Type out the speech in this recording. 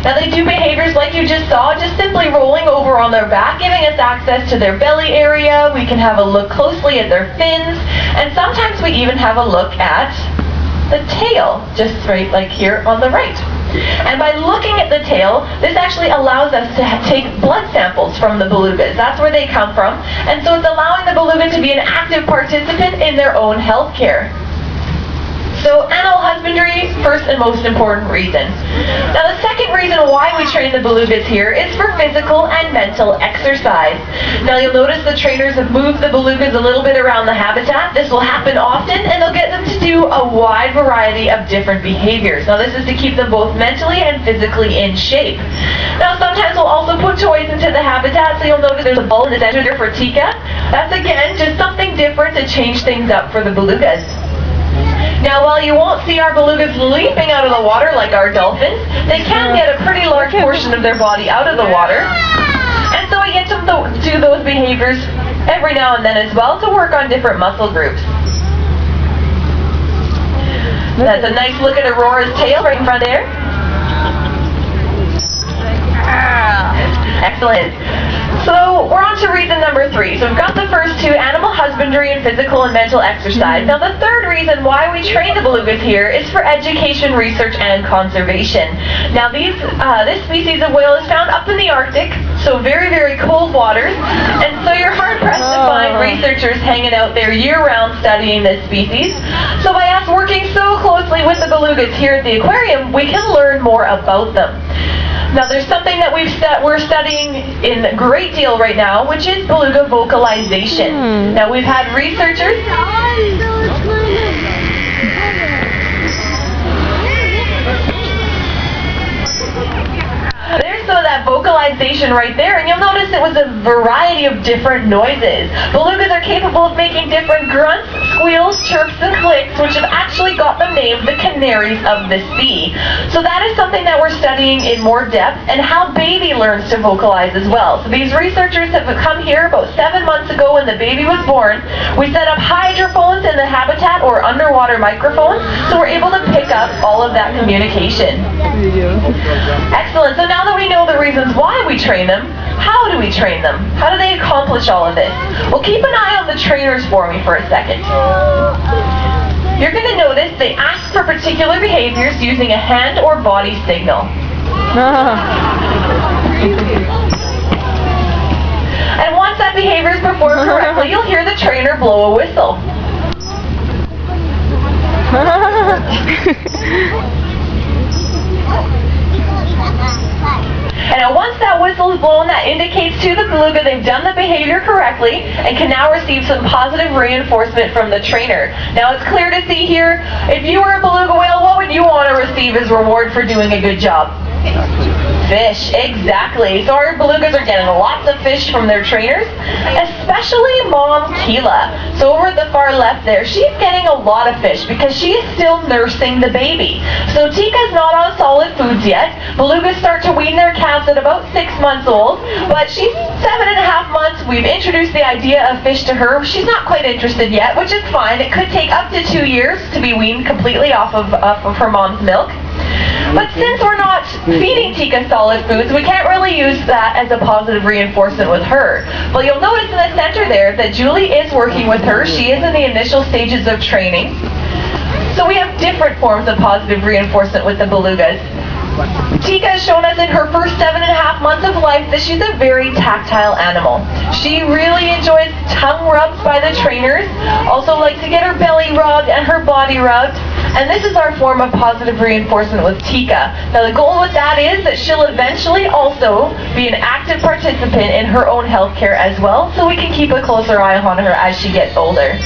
Now they do behaviors like you just saw, just simply rolling over on their back, giving us access to their belly area. We can have a look closely at their fins, and sometimes we even have a look at the tail, just right like here on the right. And by looking at the tail, this actually allows us to take blood samples from the belugas. That's where they come from. And so it's allowing the beluga to be an active participant in their own health care. So animal husbandry, first and most important reason. Now the second reason why we train the belugas here is for physical and mental exercise. Now you'll notice the trainers have moved the belugas a little bit around the habitat. This will happen often, and they'll get them to do a wide variety of different behaviors. Now this is to keep them both mentally and physically in shape. Now sometimes we'll also put toys into the habitat, so you'll notice there's a ball in the center there for Tika. That's again just something different to change things up for the belugas. Now, while you won't see our belugas leaping out of the water like our dolphins, they can get a pretty large portion of their body out of the water. And so we get to do those behaviors every now and then as well to work on different muscle groups. That's a nice look at Aurora's tail right in front there. Excellent. So we're on to reason number 3. So we've got the first two, animal husbandry and physical and mental exercise. Now the third reason why we train the belugas here is for education, research, and conservation. Now this species of whale is found up in the Arctic, so very, very cold waters, and so you're hard-pressed to find researchers hanging out there year-round studying this species. So by us working so closely with the belugas here at the aquarium, we can learn more about them. Now there's something that we're studying in a great deal right now, which is beluga vocalization. Now we've had researchers... There's some of that vocalization right there, and you'll notice it was a variety of different noises. Belugas are capable of making different grunts, squeals, chirps, and clicks, which have actually got them named the canaries of the sea. So that is something that we're studying in more depth, and how baby learns to vocalize as well. So these researchers have come here about 7 months ago when the baby was born. We set up hydrophones in the habitat, or underwater microphones, so we're able to pick up all of that communication. Excellent. So now that we know the reasons why we train them, how do we train them? How do they accomplish all of this? Well, keep an eye on the trainers for me for a second. You're going to notice they ask for particular behaviors using a hand or body signal. And once that behavior is performed correctly, you'll hear the trainer blow a whistle. And now once that whistle is blown, that indicates to the beluga they've done the behavior correctly and can now receive some positive reinforcement from the trainer. Now it's clear to see here, if you were a beluga whale, what would you want to receive as reward for doing a good job? Fish, exactly. So our belugas are getting lots of fish from their trainers, especially Mom Tila. So over at the far left there, she's getting a lot of fish because she is still nursing the baby. So Tika's not on solid foods yet. Belugas start to wean their calves at about 6 months old, but she's 7.5 months. We've introduced the idea of fish to her. She's not quite interested yet, which is fine. It could take up to 2 years to be weaned completely off of her mom's milk. But since we're not feeding Tika solid foods, we can't really use that as a positive reinforcement with her. But you'll notice in the center there that Julie is working with her. She is in the initial stages of training. So we have different forms of positive reinforcement with the belugas. Tika has shown us in her first 7.5 months of life that she's a very tactile animal. She really enjoys tongue rubs by the trainers, also likes to get her belly rubbed and her body rubbed. And this is our form of positive reinforcement with Tika. Now the goal with that is that she'll eventually also be an active participant in her own health care as well, so we can keep a closer eye on her as she gets older.